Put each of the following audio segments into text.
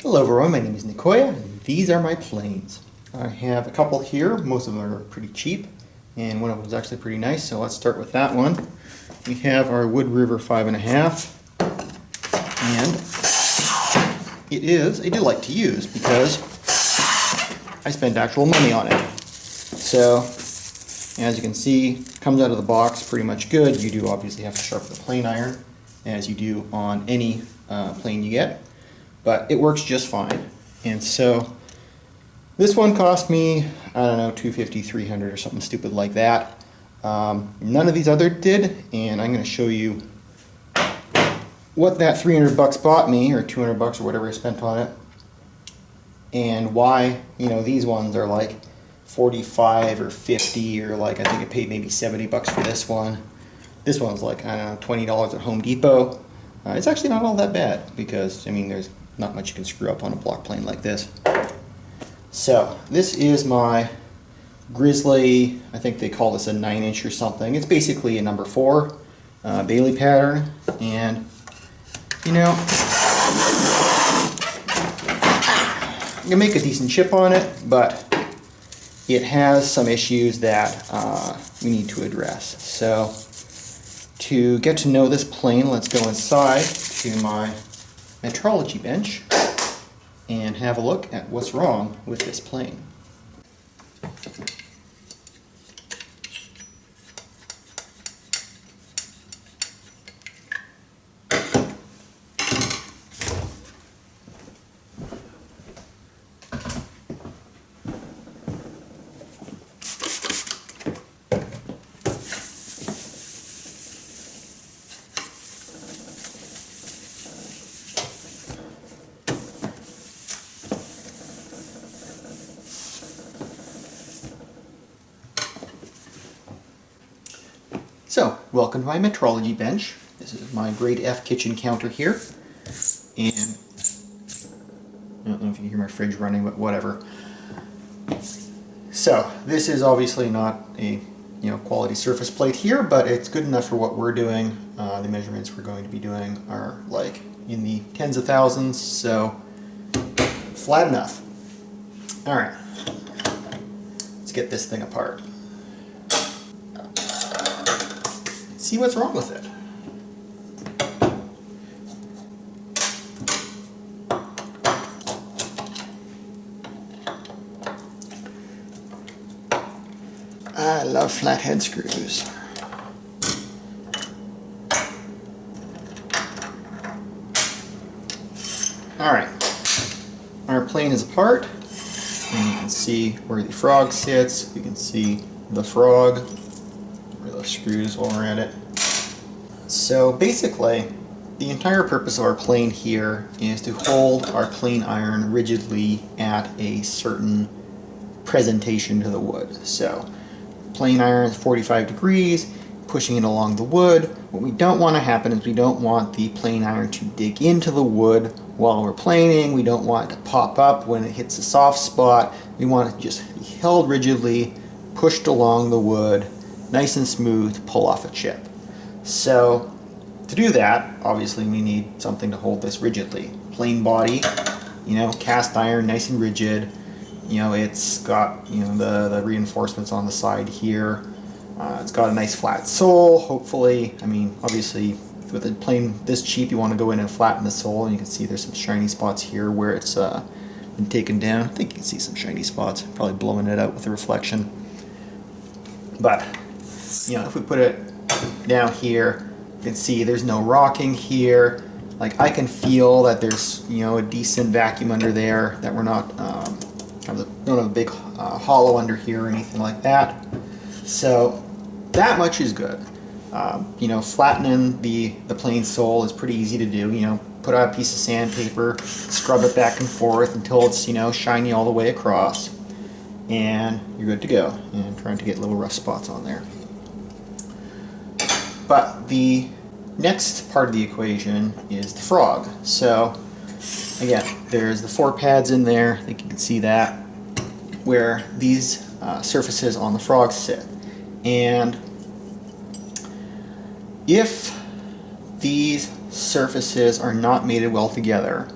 Hello everyone, my name is Nicoya, and these are my planes. I have a couple here, most of them are pretty cheap, and one of them is actually pretty nice, so let's start with that one. We have our Wood River 5.5, and it is a delight to use because I spent actual money on it. So, as you can see, it comes out of the box pretty much good. You do obviously have to sharpen the plane iron, as you do on any plane you get. But it works just fine. And so this one cost me, I don't know, $250, $300 or something stupid like that. None of these other did, and I'm going to show you what that $300 bought me, or $200 or whatever I spent on it, and why, you know, these ones are like 45 or 50, or like I think I paid maybe $70 for this one. This one's like, I don't know, $20 at Home Depot. It's actually not all that bad because, I mean, there's not much you can screw up on a block plane like this. So this is my Grizzly, I think they call this a 9-inch or something. It's basically a number 4 Bailey pattern, and you know, you can make a decent chip on it, but it has some issues that we need to address. So to get to know this plane, let's go inside to my metrology bench and have a look at what's wrong with this plane. So, welcome to my metrology bench. This is my grade F kitchen counter here, and I don't know if you can hear my fridge running, but whatever. So, this is obviously not a quality surface plate here, but it's good enough for what we're doing. The measurements we're going to be doing are like in the tens of thousands, so flat enough. All right, let's get this thing apart. See what's wrong with it. I love flathead screws. Alright, our plane is apart, and you can see where the frog sits. You can see the frog, where the screws while we're at it. So basically, the entire purpose of our plane here is to hold our plane iron rigidly at a certain presentation to the wood. So plane iron is 45 degrees, pushing it along the wood. What we don't want to happen is we don't want the plane iron to dig into the wood while we're planing. We don't want it to pop up when it hits a soft spot. We want it to just be held rigidly, pushed along the wood, nice and smooth, to pull off a chip. So to do that, obviously we need something to hold this rigidly. Plain body, cast iron, nice and rigid. It's got the reinforcements on the side here. It's got a nice flat sole, hopefully. I mean, obviously with a plane this cheap, you want to go in and flatten the sole, and you can see there's some shiny spots here where it's been taken down. I think you can see some shiny spots, probably blowing it out with the reflection. But if we put it down here, you can see there's no rocking here. Like, I can feel that there's a decent vacuum under there, that we're not don't have a big hollow under here or anything like that. So that much is good. Flattening the plane sole is pretty easy to do. Put out a piece of sandpaper, scrub it back and forth until it's shiny all the way across, and you're good to go. And trying to get little rough spots on there. But the next part of the equation is the frog. So again, there's the 4 pads in there. I think you can see that, where these surfaces on the frog sit. And if these surfaces are not mated well together,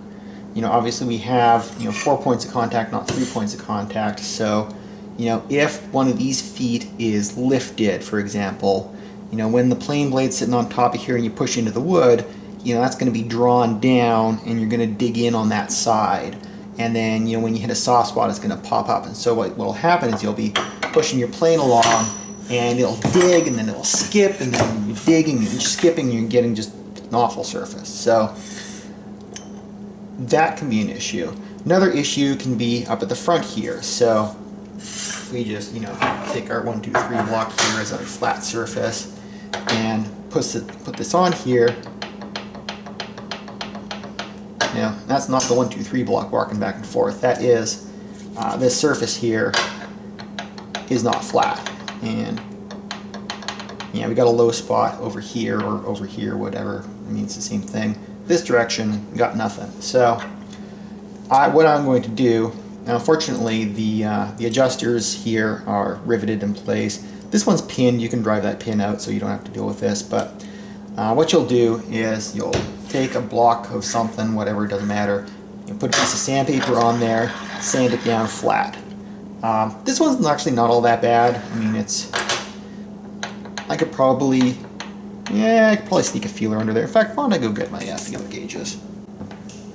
obviously we have 4 points of contact, not 3 points of contact. So if one of these feet is lifted, for example, when the plane blade's sitting on top of here and you push into the wood, that's going to be drawn down and you're going to dig in on that side. And then, when you hit a soft spot, it's going to pop up. And so what will happen is you'll be pushing your plane along and it'll dig and then it'll skip and then you're digging and you're skipping and you're getting just an awful surface. So that can be an issue. Another issue can be up at the front here. So if we just, take our 1, 2, 3 block here as our flat surface and put this on here. That's not the 1, 2, 3 block walking back and forth. That is, this surface here is not flat. And we got a low spot over here or over here, whatever. I mean, it's the same thing. This direction, got nothing. So what I'm going to do, now unfortunately the adjusters here are riveted in place. This one's pinned, you can drive that pin out so you don't have to deal with this, but what you'll do is you'll take a block of something, whatever, it doesn't matter. You put a piece of sandpaper on there, sand it down flat. This one's actually not all that bad. I mean, I could probably sneak a feeler under there. In fact, why don't I go get my feeler gauges?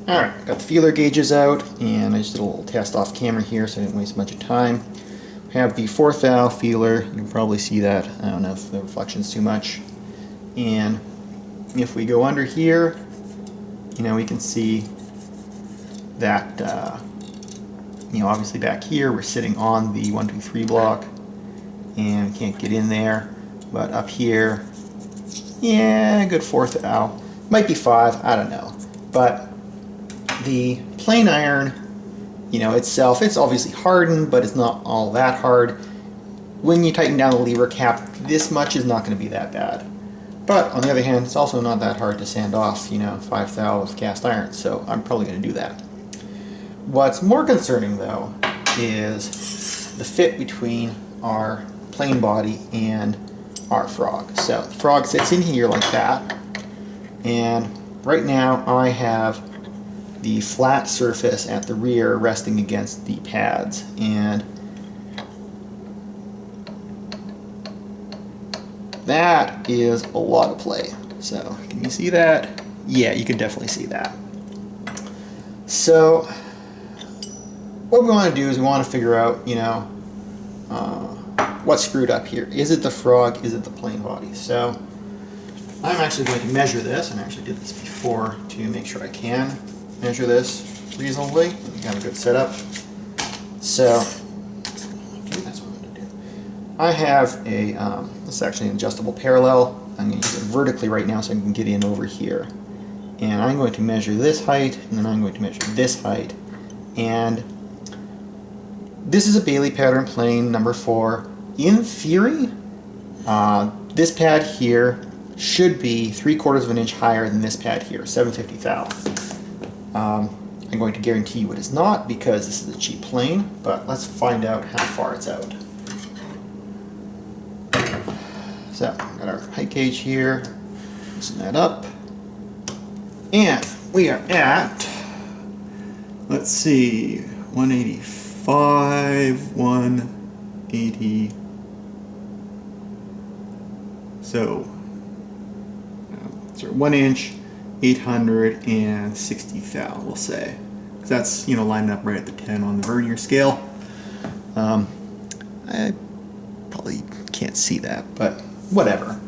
Alright, got the feeler gauges out, and I just did a little test off camera here so I didn't waste a bunch of time. I have the 4th thou feeler. You can probably see that. I don't know if the reflection's too much. And if we go under here, we can see that, obviously back here we're sitting on the 1, 2, 3 block, and we can't get in there. But up here, good 4th thou. Might be 5, I don't know. But the plane iron, itself, it's obviously hardened, but it's not all that hard. When you tighten down the lever cap, this much is not going to be that bad. But on the other hand, it's also not that hard to sand off, 5 thou with cast iron, so I'm probably going to do that. What's more concerning, though, is the fit between our plane body and our frog. So the frog sits in here like that, and right now I have the flat surface at the rear resting against the pads, and that is a lot of play. So can you see that? Yeah, you can definitely see that. So what we want to do is we want to figure out, what's screwed up here. Is it the frog? Is it the plane body? So I'm actually going to measure this, and I actually did this before to make sure I can measure this reasonably. You have a good setup. So that's what I'm going to do. I have a, this is actually an adjustable parallel. I'm going to use it vertically right now so I can get in over here. And I'm going to measure this height, and then I'm going to measure this height. And this is a Bailey pattern plane number 4. In theory, this pad here should be 3/4 of an inch higher than this pad here, 750 thou. I'm going to guarantee you it is not because this is a cheap plane, but let's find out how far it's out. So, got our height gauge here, loosen that up, and we are at, let's see, 185, 180, so 1 inch, 860 thou, we'll say. That's, lining up right at the 10 on the vernier scale. I probably can't see that, but whatever.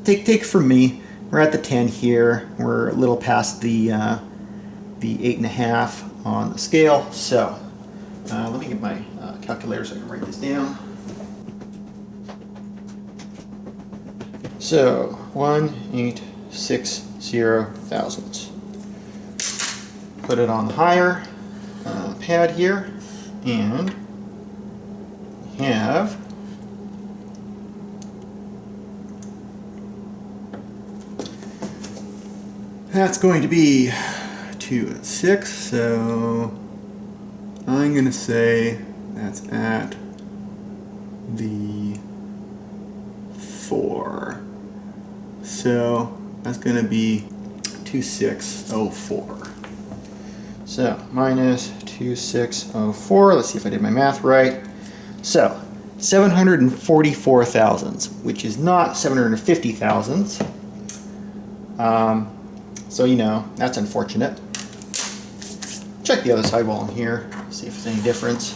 Take from me, we're at the 10 here. We're a little past the 8.5 on the scale. So let me get my calculator so I can write this down. So 1,860 thousandths. Put it on the higher pad here, and we have that's going to be 2 and 6, so I'm going to say that's at the 4. So that's going to be 2604. So minus 2604. Let's see if I did my math right. So 744 thousandths, which is not 750 thousandths. So you know, that's unfortunate. Check the other side while I'm here, see if there's any difference.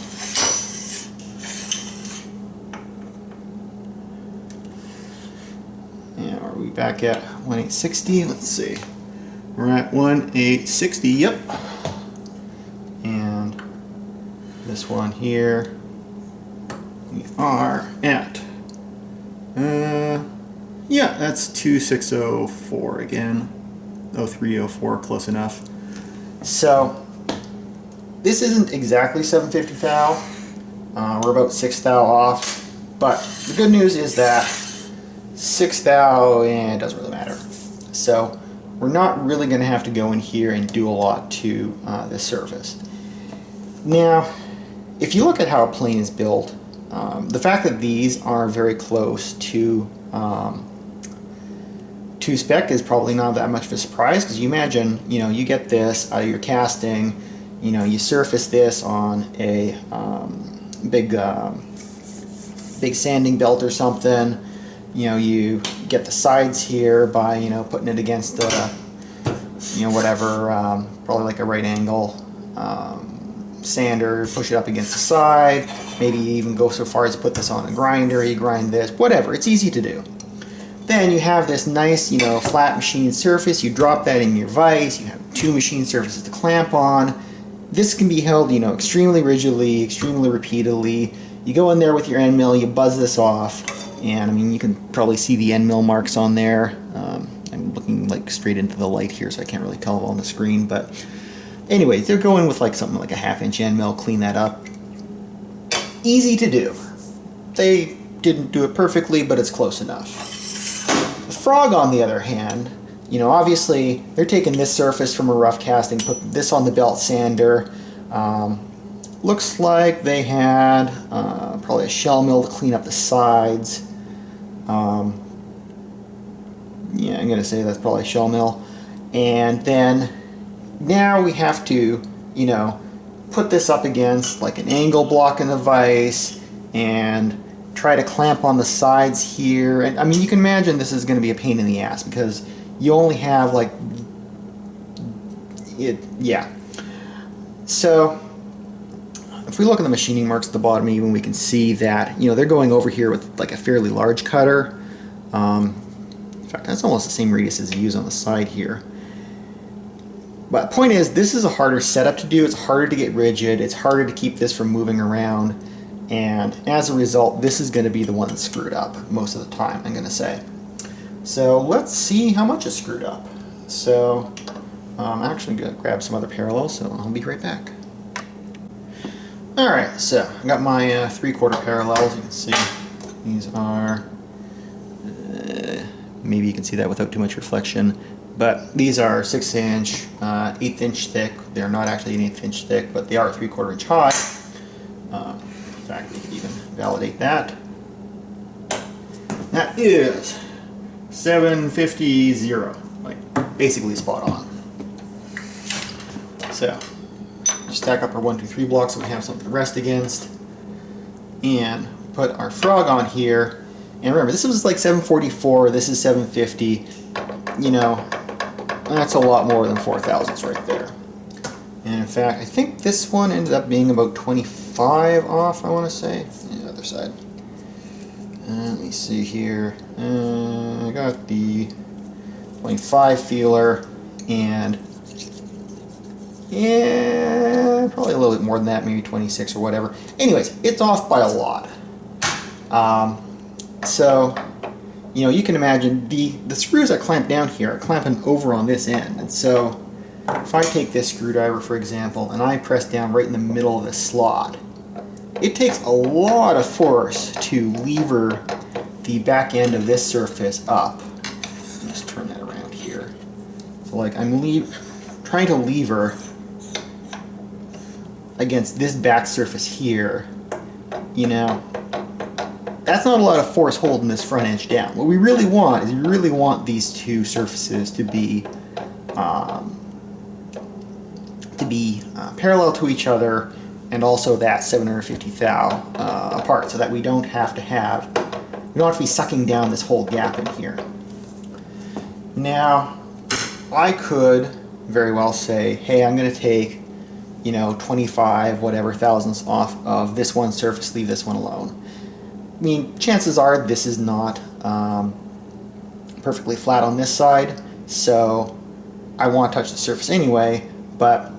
And are we back at 1860? Let's see. We're at 1860, yep. And this one here, we are at, yeah, that's 2604 again. 0304, close enough. So this isn't exactly 750 thou. We're about 6 thou off. But the good news is that 6 thou, and it doesn't really matter. So we're not really going to have to go in here and do a lot to this surface. Now, if you look at how a plane is built, the fact that these are very close to spec is probably not that much of a surprise, because you imagine, you know, you get this out of your casting, you know, you surface this on a big sanding belt or something, you know, you get the sides here by, you know, putting it against the, you know, whatever, probably like a right angle sander, push it up against the side, maybe you even go so far as to put this on a grinder, you grind this, whatever, it's easy to do. Then you have this nice, you know, flat machine surface, you drop that in your vise, you have 2 machine surfaces to clamp on. This can be held, you know, extremely rigidly, extremely repeatedly. You go in there with your end mill, you buzz this off, and I mean, you can probably see the end mill marks on there. I'm looking like straight into the light here, so I can't really tell on the screen, but anyways, they're going with like something like a 1/2 inch end mill, clean that up. Easy to do. They didn't do it perfectly, but it's close enough. The Frog, on the other hand, you know, obviously they're taking this surface from a rough casting, put this on the belt sander. Looks like they had probably a shell mill to clean up the sides. Yeah, I'm going to say that's probably a shell mill. And then now we have to, you know, put this up against like an angle block in the vise and try to clamp on the sides here. And I mean, you can imagine this is going to be a pain in the ass, because you only have like it, yeah. So if we look at the machining marks at the bottom, even we can see that, you know, they're going over here with like a fairly large cutter. In fact, that's almost the same radius as you use on the side here. But the point is, this is a harder setup to do. It's harder to get rigid. It's harder to keep this from moving around. And as a result, this is going to be the one that's screwed up most of the time, I'm going to say. So let's see how much is screwed up. So I'm actually going to grab some other parallels, so I'll be right back. Alright, so I got my 3/4 parallels. You can see these are, maybe you can see that without too much reflection, but these are 6 inch, 1/8 inch thick. They're not actually an 1/8 inch thick, but they are 3/4 inch high. In fact, we can even validate that. That is 750, like basically spot on. So just stack up our 1, 2, 3 blocks so we have something to rest against, and put our Frog on here. And remember, this was like 744. This is 750. You know, that's a lot more than 4 thousandths right there. And in fact, I think this one ended up being about 25 off, I want to say. The other side. Let me see here. I got the 25 feeler, and yeah, probably a little bit more than that, maybe 26 or whatever. Anyways, it's off by a lot. So, you know, you can imagine the screws that clamp down here are clamping over on this end. And so if I take this screwdriver, for example, and I press down right in the middle of this slot, it takes a lot of force to lever the back end of this surface up. Let's turn that around here. So like I'm trying to lever against this back surface here, you know, that's not a lot of force holding this front edge down. What we really want is, we really want these two surfaces to be to be parallel to each other, and also that 750 thou apart, so that we don't have to be sucking down this whole gap in here. Now, I could very well say, hey, I'm going to take, 25 whatever thousandths off of this one surface, leave this one alone. I mean, chances are this is not perfectly flat on this side, so I want to touch the surface anyway, but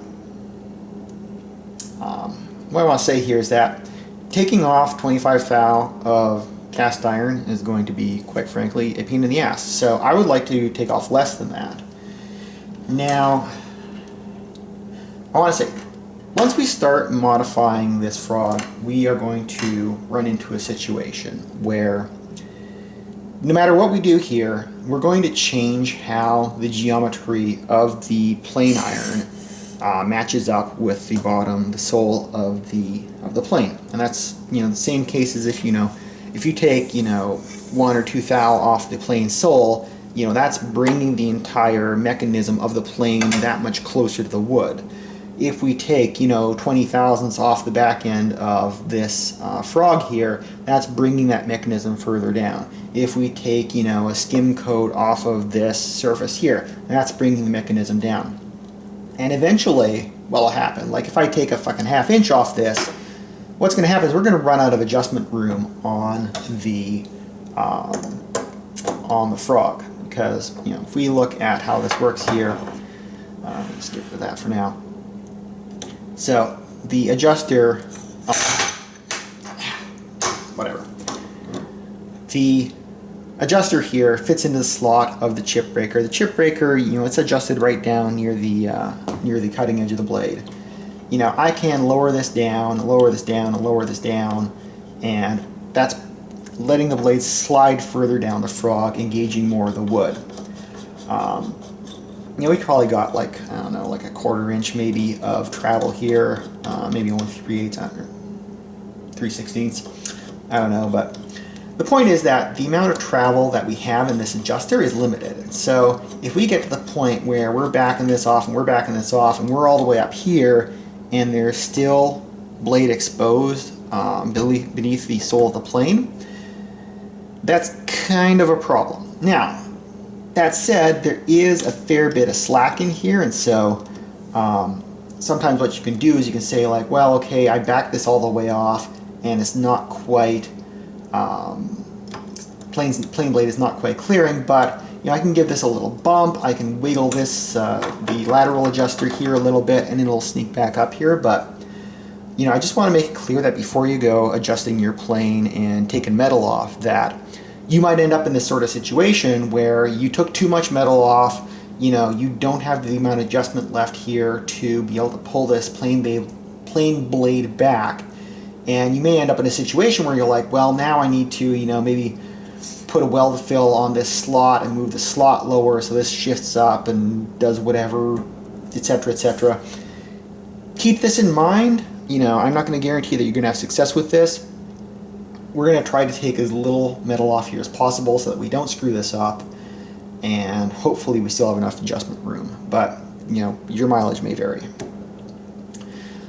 what I want to say here is that taking off 25 thou of cast iron is going to be, quite frankly, a pain in the ass. So I would like to take off less than that. Now, I want to say, once we start modifying this frog, we are going to run into a situation where no matter what we do here, we're going to change how the geometry of the plane iron matches up with the bottom, the sole of the plane. And that's the same case as if you take 1 or 2 thou off the plane sole, that's bringing the entire mechanism of the plane that much closer to the wood. If we take 20 thousandths off the back end of this frog here, that's bringing that mechanism further down. If we take a skim coat off of this surface here, that's bringing the mechanism down. And eventually, what'll happen, like if I take a fucking ½ inch off this, what's going to happen is we're going to run out of adjustment room on the frog, because if we look at how this works here, let's get rid of that for now. So the adjuster, the adjuster here fits into the slot of the chip breaker. The chip breaker, it's adjusted right down near the cutting edge of the blade. I can lower this down, lower this down, and lower this down, and that's letting the blade slide further down the frog, engaging more of the wood. We probably got like a 1/4 inch maybe of travel here, maybe only 3/8 or 3/16. I don't know, but the point is that the amount of travel that we have in this adjuster is limited. So if we get to the point where we're backing this off and we're backing this off and we're all the way up here and there's still blade exposed beneath the sole of the plane, that's kind of a problem. Now, that said, there is a fair bit of slack in here, and so sometimes what you can do is you can say like, well, okay, I backed this all the way off and it's not quite plane blade is not quite clearing, but I can give this a little bump. I can wiggle this the lateral adjuster here a little bit, and it'll sneak back up here. But I just want to make it clear that before you go adjusting your plane and taking metal off, that you might end up in this sort of situation where you took too much metal off. You don't have the amount of adjustment left here to be able to pull this plane blade back. And you may end up in a situation where you're like, well, now I need to, maybe put a weld fill on this slot and move the slot lower so this shifts up and does whatever, etc., etc. Keep this in mind. I'm not going to guarantee that you're going to have success with this. We're going to try to take as little metal off here as possible so that we don't screw this up, and hopefully we still have enough adjustment room. But, your mileage may vary.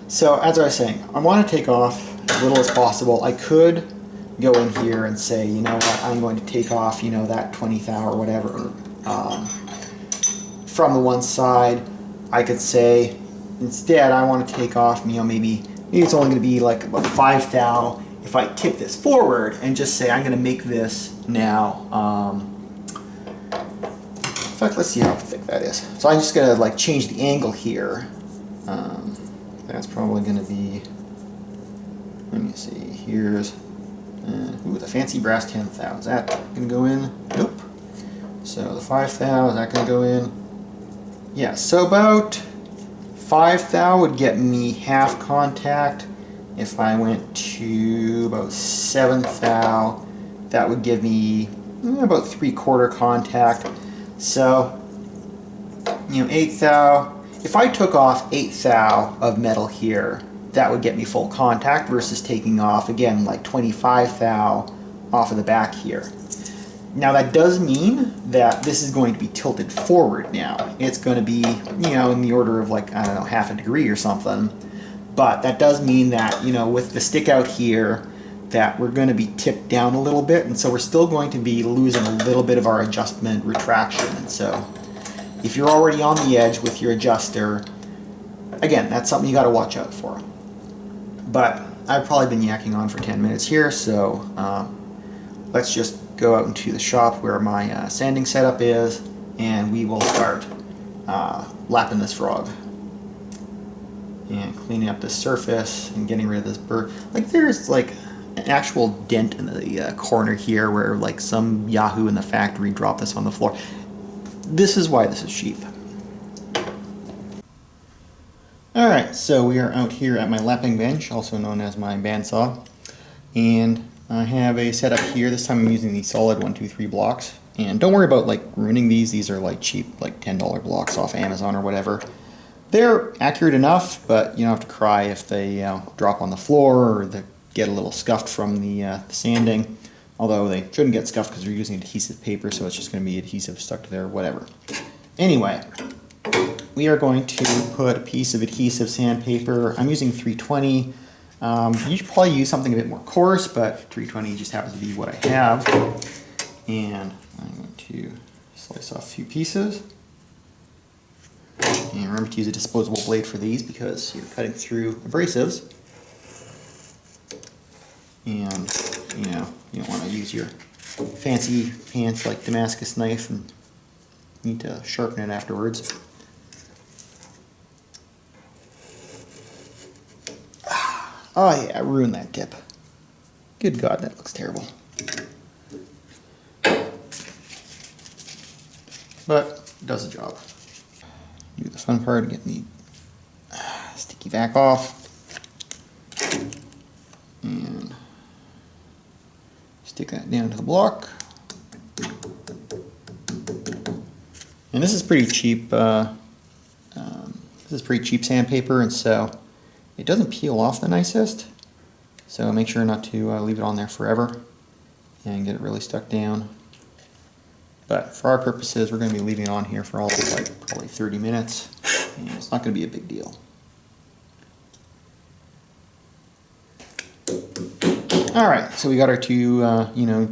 So, as I was saying, I want to take off as little as possible. I could go in here and say, what, I'm going to take off, that 20 thou or whatever from the one side. I could say, instead, I want to take off, maybe it's only going to be like about 5 thou. If I tip this forward and just say I'm going to make this now, in fact, let's see how thick that is. So I'm just going to change the angle here. That's probably going to be, let me see, here's, the fancy brass 10 thou. Is that going to go in? Nope. So the 5 thou, is that going to go in? Yeah, so about 5 thou would get me half contact. If I went to about 7 thou, that would give me about 3/4 contact. So, 8 thou. If I took off 8 thou of metal here, that would get me full contact versus taking off, again, 25 thou off of the back here. Now that does mean that this is going to be tilted forward now. It's going to be, you know, in the order of like, I don't know, half a degree or something. But that does mean that, you know, with the stick out here, that we're going to be tipped down a little bit. And so we're still going to be losing a little bit of our adjustment retraction. And so if you're already on the edge with your adjuster, again, that's something you got to watch out for. But I've probably been yakking on for 10 minutes here, so let's just go out into the shop where my sanding setup is, and we will start lapping this frog and cleaning up the surface and getting rid of this burr. Like, there's like an actual dent in the corner here where like some yahoo in the factory dropped this on the floor. This is why this is cheap. Alright, so we are out here at my lapping bench, also known as my bandsaw, and I have a setup here. This time I'm using the solid 1, 2, 3 blocks, and don't worry about like ruining these are like cheap, like $10 blocks off Amazon or whatever. They're accurate enough, but you don't have to cry if they drop on the floor or they get a little scuffed from the sanding, although they shouldn't get scuffed because we're using adhesive paper, so it's just going to be adhesive stuck to there, whatever. Anyway, we are going to put a piece of adhesive sandpaper. I'm using 320. You should probably use something a bit more coarse, but 320 just happens to be what I have. And I'm going to slice off a few pieces. And remember to use a disposable blade for these because you're cutting through abrasives. And, you know, you don't want to use your fancy pants like Damascus knife and need to sharpen it afterwards. Oh yeah, I ruined that tip. Good God, that looks terrible. But it does the job. Do the fun part, get the sticky back off. And stick that down to the block. And this is pretty cheap. This is pretty cheap sandpaper, and so it doesn't peel off the nicest, so make sure not to leave it on there forever and get it really stuck down. But for our purposes, we're going to be leaving it on here for all of like probably 30 minutes, and it's not going to be a big deal. Alright, so we got our two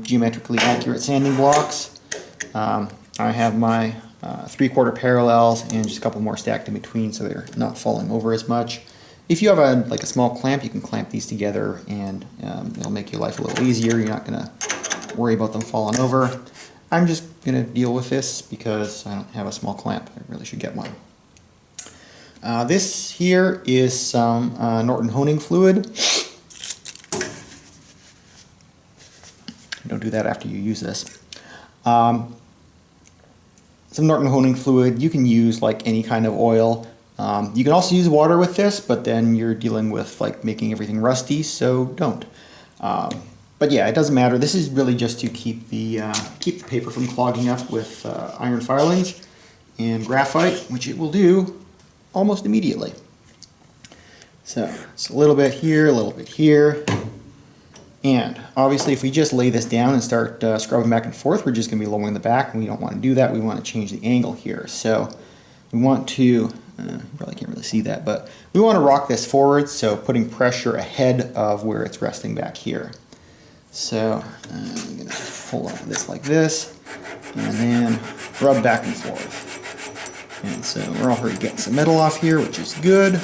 geometrically accurate sanding blocks. I have my 3/4 parallels and just a couple more stacked in between so they're not falling over as much. If you have a small clamp, you can clamp these together and it'll make your life a little easier. You're not going to worry about them falling over. I'm just going to deal with this because I don't have a small clamp. I really should get one. This here is some Norton honing fluid. Don't do that after you use this. Some Norton honing fluid. You can use like any kind of oil. You can also use water with this, but then you're dealing with like making everything rusty, so don't. But yeah, it doesn't matter. This is really just to keep the paper from clogging up with iron filings and graphite, which it will do almost immediately. So it's a little bit here, a little bit here. And obviously if we just lay this down and start scrubbing back and forth, we're just going to be lowering the back, and we don't want to do that. We want to change the angle here. So we want to, you probably can't really see that, but we want to rock this forward, so putting pressure ahead of where it's resting back here. So I'm going to hold on to this like this, and then rub back and forth. And so we're already getting some metal off here, which is good.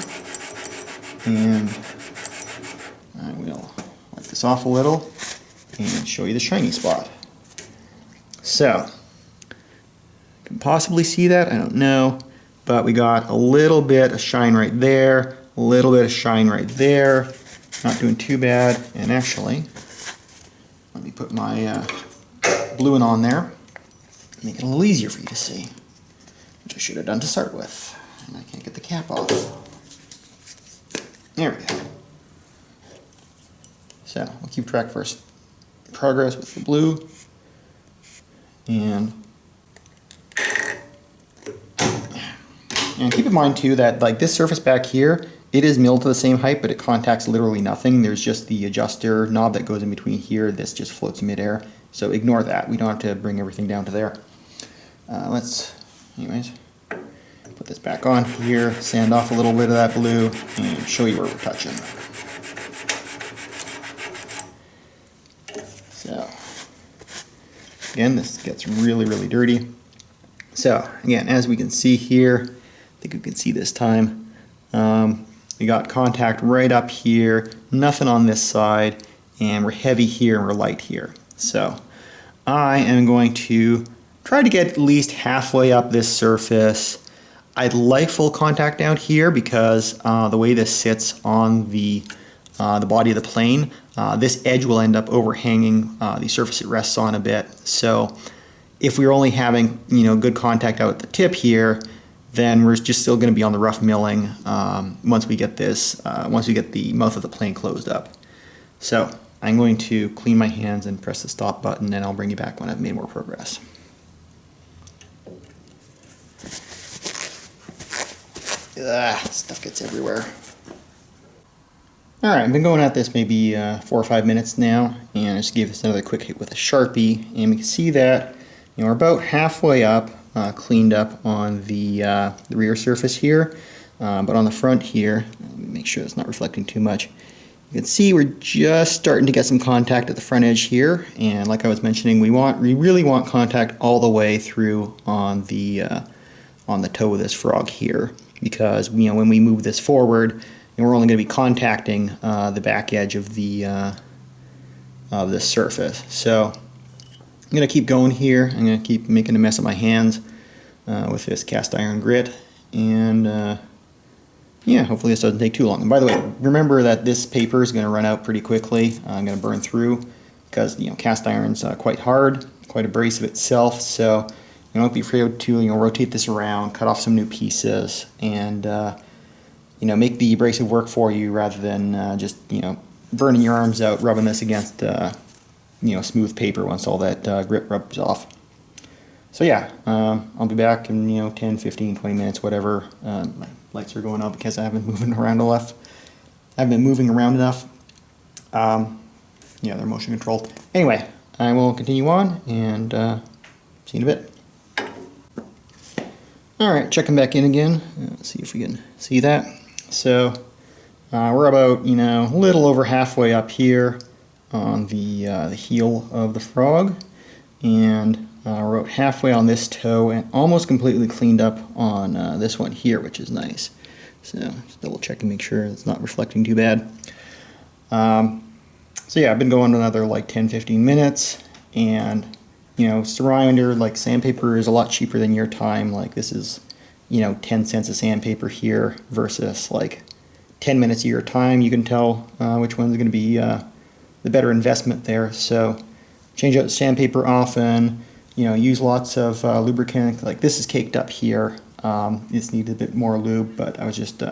And I will wipe this off a little and show you the shiny spot. So, you can possibly see that, I don't know, but we got a little bit of shine right there, a little bit of shine right there, not doing too bad. And actually, let me put my blue one on there, make it a little easier for you to see, which I should have done to start with, and I can't get the cap off. There we go. So we'll keep track of our progress with the blue, and keep in mind too that like this surface back here, it is milled to the same height, but it contacts literally nothing. There's just the adjuster knob that goes in between here. This just floats midair, So ignore that. We don't have to bring everything down to there. Anyways, put this back on here, sand off a little bit of that blue, and show you where we're touching. So, again, this gets really, really dirty. So, again, as we can see here, I think you can see this time, we got contact right up here, nothing on this side, and we're heavy here and we're light here. So, I am going to try to get at least halfway up this surface. I'd like full contact down here because the way this sits on the body of the plane, this edge will end up overhanging the surface it rests on a bit. So if we're only having good contact out at the tip here, then we're just still going to be on the rough milling once we get the mouth of the plane closed up. So I'm going to clean my hands and press the stop button, and I'll bring you back when I've made more progress. Stuff gets everywhere. Alright, I've been going at this maybe 4 or 5 minutes now, and I just gave this another quick hit with a Sharpie, and we can see that we're about halfway up, cleaned up on the rear surface here, but on the front here, let me make sure it's not reflecting too much. You can see we're just starting to get some contact at the front edge here, and like I was mentioning, we really want contact all the way through on the toe of this frog here, because when we move this forward, we're only going to be contacting the back edge of the surface. So I'm going to keep going here. I'm going to keep making a mess of my hands with this cast iron grit, and yeah, hopefully this doesn't take too long. And by the way, remember that this paper is going to run out pretty quickly. I'm going to burn through because cast iron's quite hard, quite abrasive itself. So don't be afraid to rotate this around, cut off some new pieces, and make the abrasive work for you rather than just burning your arms out, rubbing this against smooth paper once all that grit rubs off. So yeah, I'll be back in 10, 15, 20 minutes, whatever. My lights are going up because I haven't been moving around enough. They're motion controlled. Anyway, I will continue on and see you in a bit. Alright, checking back in again. Let's see if we can see that. So we're about a little over halfway up here on the heel of the frog, and we're about halfway on this toe and almost completely cleaned up on this one here, which is nice. So just double check and make sure it's not reflecting too bad. So yeah, I've been going another like 10-15 minutes, and just a reminder, like sandpaper is a lot cheaper than your time. Like this is 10 cents of sandpaper here versus like 10 minutes of your time. You can tell which one's going to be the better investment there. So change out the sandpaper often. Use lots of lubricant. Like this is caked up here. This needs a bit more lube, but I was just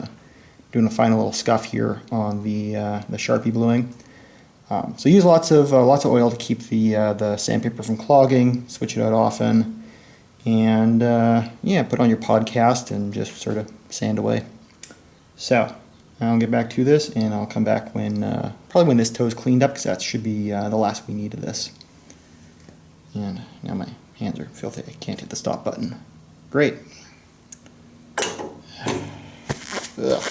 doing a final little scuff here on the Sharpie bluing. So use lots of oil to keep the sandpaper from clogging. Switch it out often, and yeah, put on your podcast and just sort of sand away. So I'll get back to this, and I'll come back when probably when this toe is cleaned up, because that should be the last we need of this. And now my hands are filthy. I can't hit the stop button. Great. Ugh.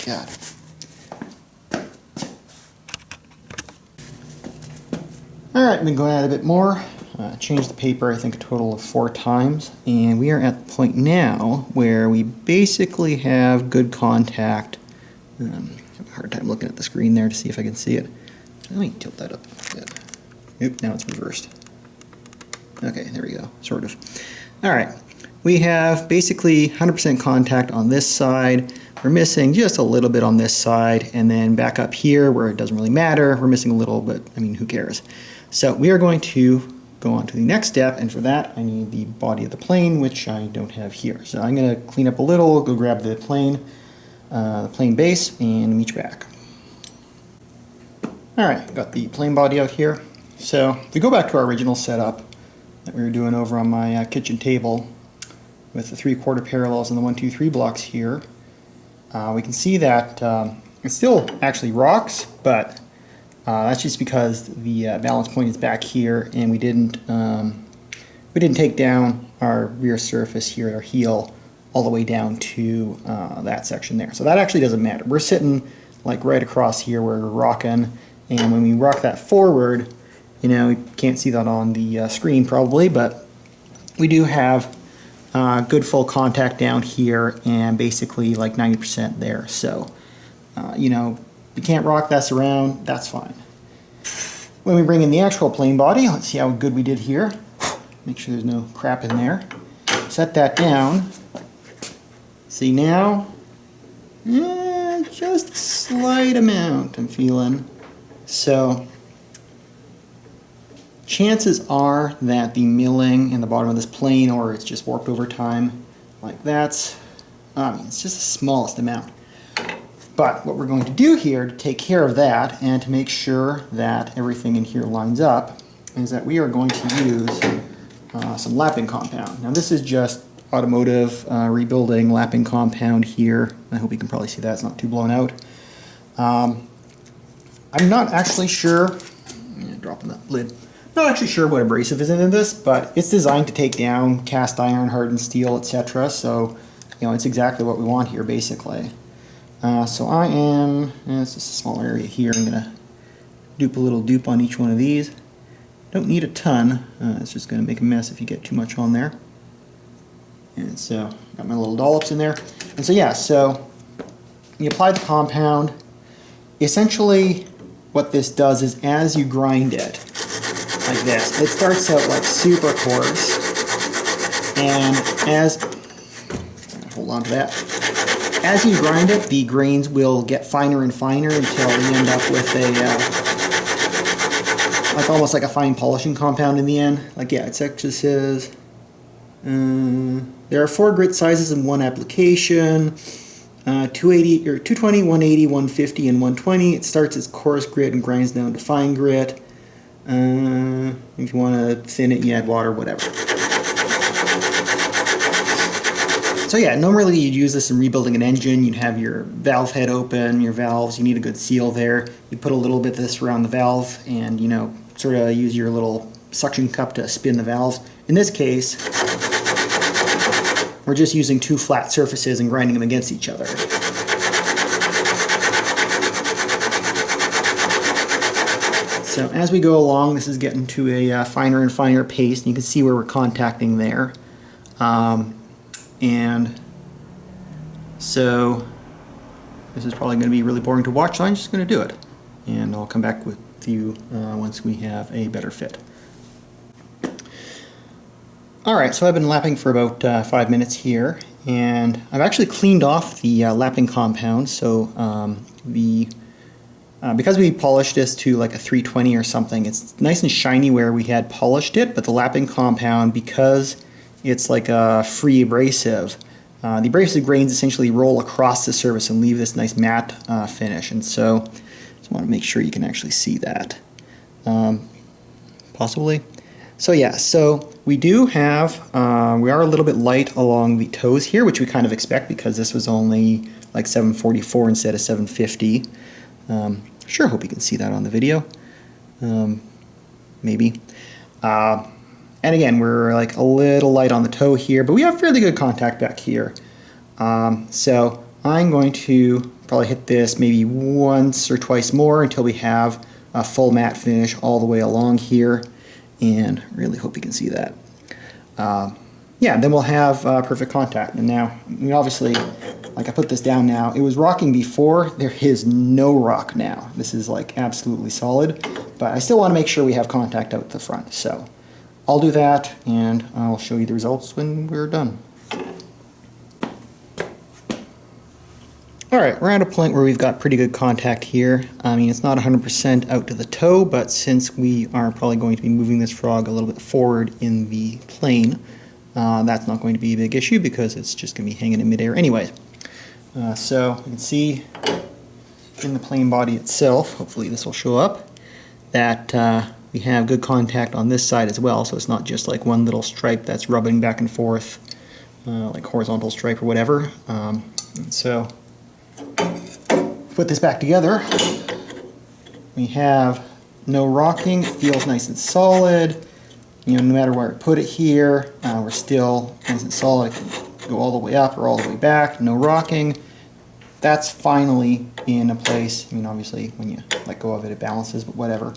God. Alright, I've been going at it a bit more. Changed the paper, I think, a total of 4 times. And we are at the point now where we basically have good contact. I have a hard time looking at the screen there to see if I can see it. Let me tilt that up a bit. Oop, now it's reversed. Okay, there we go, sort of. Alright, we have basically 100% contact on this side. We're missing just a little bit on this side, and then back up here where it doesn't really matter, we're missing a little, but I mean, who cares? So we are going to go on to the next step, and for that I need the body of the plane, which I don't have here. So I'm going to clean up a little, go grab the plane base, and meet you back. Alright, got the plane body out here. So if we go back to our original setup that we were doing over on my kitchen table with the 3/4 parallels and the 1, 2, 3 blocks here, we can see that it still actually rocks, but That's just because the balance point is back here, and we didn't take down our rear surface here at our heel all the way down to that section there. So that actually doesn't matter. We're sitting like right across here where we're rocking, and when we rock that forward, you know, you can't see that on the screen probably, but we do have good full contact down here and basically like 90% there. So, you know, you can't rock this around, that's fine. When we bring in the actual plane body, let's see how good we did here. Make sure there's no crap in there. Set that down. See now, just a slight amount I'm feeling. So chances are that the milling in the bottom of this plane, or it's just warped over time, like that's, it's just the smallest amount. But what we're going to do here to take care of that and to make sure that everything in here lines up is that we are going to use some lapping compound. Now this is just automotive rebuilding lapping compound here. I hope you can probably see that, it's not too blown out. I'm not actually sure, dropping that lid, not actually sure what abrasive is in this, but it's designed to take down cast iron, hardened steel, etc. So, you know, it's exactly what we want here basically. So I am, it's just a small area here, I'm going to dupe a little dupe on each one of these. Don't need a ton, it's just going to make a mess if you get too much on there. And so, got my little dollops in there. And so yeah, so you apply the compound. Essentially what this does is as you grind it, like this, it starts out like super coarse. And as, hold on to that. As you grind it, the grains will get finer and finer until you end up with a, like almost like a fine polishing compound in the end. Like yeah, it actually says, there are 4 grit sizes in one application, 280 or 220, 180, 150, and 120. It starts as coarse grit and grinds down to fine grit. If you want to thin it, you add water, whatever. So yeah, normally you'd use this in rebuilding an engine. You'd have your valve head open, your valves, you need a good seal there. You put a little bit of this around the valve and, you know, sort of use your little suction cup to spin the valves. In this case, we're just using 2 flat surfaces and grinding them against each other. So as we go along, this is getting to a finer and finer paste, and you can see where we're contacting there. And so this is probably going to be really boring to watch, so I'm just going to do it. And I'll come back with you once we have a better fit. Alright, so I've been lapping for about 5 minutes here, and I've actually cleaned off the lapping compound. So because we polished this to like a 320 or something, it's nice and shiny where we had polished it, but the lapping compound, because it's like a free abrasive, the abrasive grains essentially roll across the surface and leave this nice matte finish. And so just want to make sure you can actually see that. Possibly. So yeah, so we do have, we are a little bit light along the toes here, which we kind of expect because this was only like 744 instead of 750. Sure, hope you can see that on the video. Maybe. And again, we're like a little light on the toe here, but we have fairly good contact back here. So I'm going to probably hit this maybe once or twice more until we have a full matte finish all the way along here. And really hope you can see that. Yeah, then we'll have perfect contact. And now, I mean, obviously, like I put this down now, it was rocking before, there is no rock now. This is like absolutely solid, but I still want to make sure we have contact out the front. So I'll do that and I'll show you the results when we're done. Alright, we're at a point where we've got pretty good contact here. I mean, it's not 100% out to the toe, but since we are probably going to be moving this frog a little bit forward in the plane, that's not going to be a big issue because it's just going to be hanging in midair anyway. So you can see in the plane body itself, hopefully this will show up, that we have good contact on this side as well, so it's not just like one little stripe that's rubbing back and forth, like horizontal stripe or whatever. And so put this back together. we have no rocking. It feels nice and solid. You know, no matter where I put it here, we're still nice and solid. I can go all the way up or all the way back. No rocking. That's finally in a place. I mean, obviously, when you let go of it, it balances, but whatever.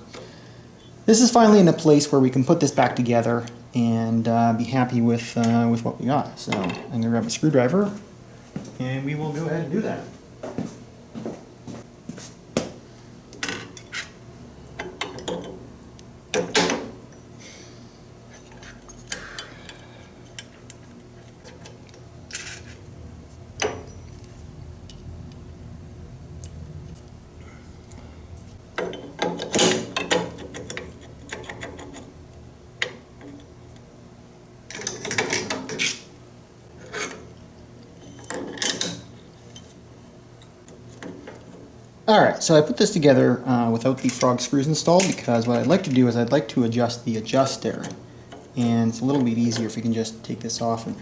This is finally in a place where we can put this back together and be happy with what we got. So I'm going to grab a screwdriver, and we will go ahead and do that. Alright, so I put this together without the frog screws installed because what I'd like to do is I'd like to adjust the adjuster. And it's a little bit easier if we can just take this off and,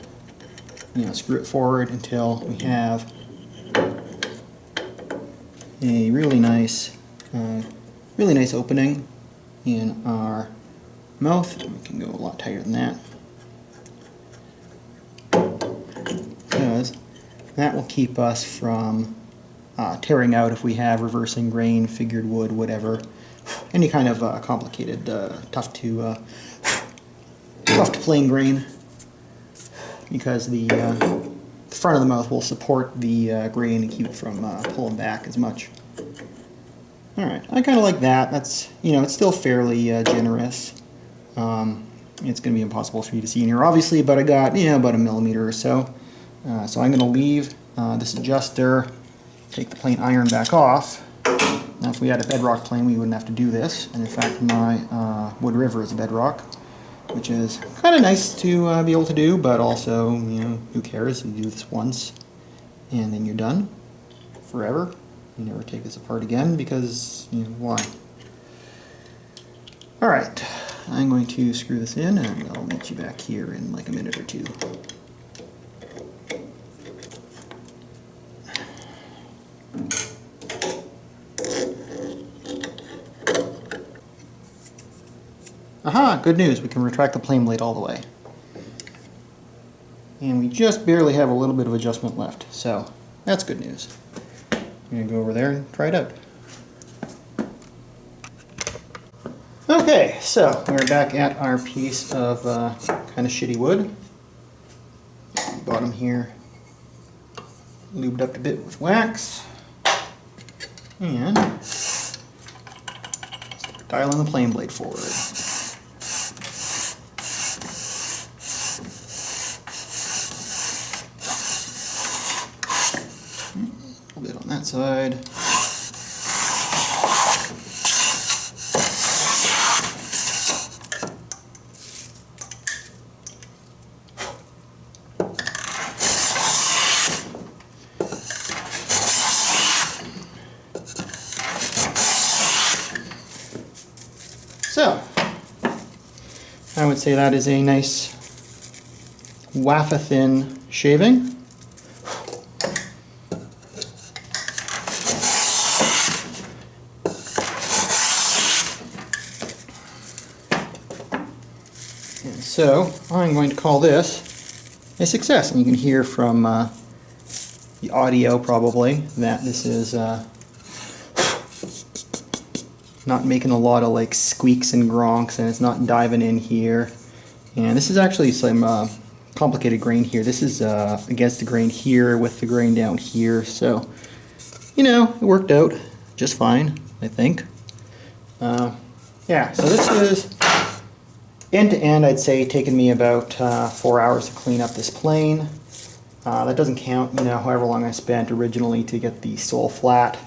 you know, screw it forward until we have a really nice opening in our mouth. We can go a lot tighter than that, because that will keep us from tearing out if we have reversing grain, figured wood, whatever, any kind of complicated, tough to plane grain, because the front of the mouth will support the grain and keep it from pulling back as much. Alright, I kind of like that. That's, you know, it's still fairly generous. It's going to be impossible for you to see in here, obviously, but I got, you know, about a millimeter or so. So I'm going to leave this adjuster, take the plane iron back off. Now if we had a bedrock plane, we wouldn't have to do this. And in fact, my Wood River is a bedrock, which is kind of nice to be able to do, but also, you know, who cares? You do this once, and then you're done forever. You never take this apart again because, you know, why? Alright, I'm going to screw this in, and I'll meet you back here in like a minute or two. Aha, good news, we can retract the plane blade all the way. And we just barely have a little bit of adjustment left, so that's good news. I'm going to go over there and try it out. Okay, so we're back at our piece of kind of shitty wood. Bottom here lubed up a bit with wax. And dialing the plane blade forward. A bit on that side. So, I would say that is a nice wafer-thin shaving. And so, I'm going to call this a success. And you can hear from the audio probably that this is not making a lot of like squeaks and gronks, and it's not diving in here. And this is actually some complicated grain here. This is against the grain here with the grain down here, so you know, it worked out just fine, I think. Yeah, so this is end to end, I'd say, taken me about 4 hours to clean up this plane. That doesn't count, you know, however long I spent originally to get the sole flat.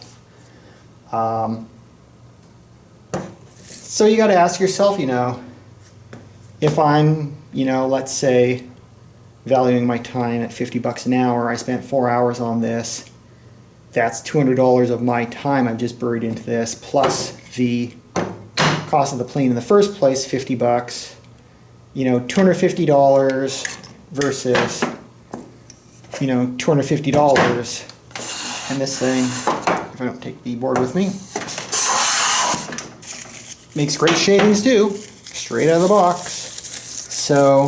So you got to ask yourself, you know, if I'm, you know, let's say valuing my time at $50 an hour, I spent 4 hours on this, that's $200 of my time I've just buried into this, plus the cost of the plane in the first place, $50, you know, $250 versus, you know, $250, and this thing, if I don't take the board with me, makes great shavings too, straight out of the box. So,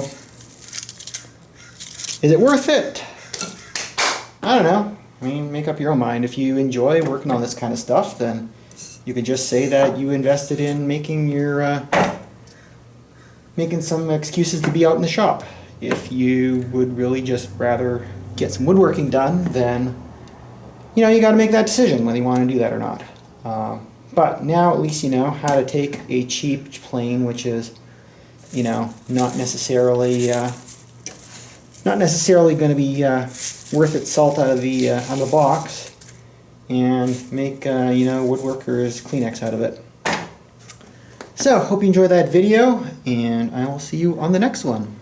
is it worth it? I don't know. I mean, make up your own mind. If you enjoy working on this kind of stuff, then you could just say that you invested in making your making some excuses to be out in the shop. If you would really just rather get some woodworking done, then you know you got to make that decision whether you want to do that or not. But now at least you know how to take a cheap plane, which is, you know, not necessarily going to be worth its salt out of the on the box, and make you know, woodworkers Kleenex out of it. So hope you enjoyed that video, and I will see you on the next one.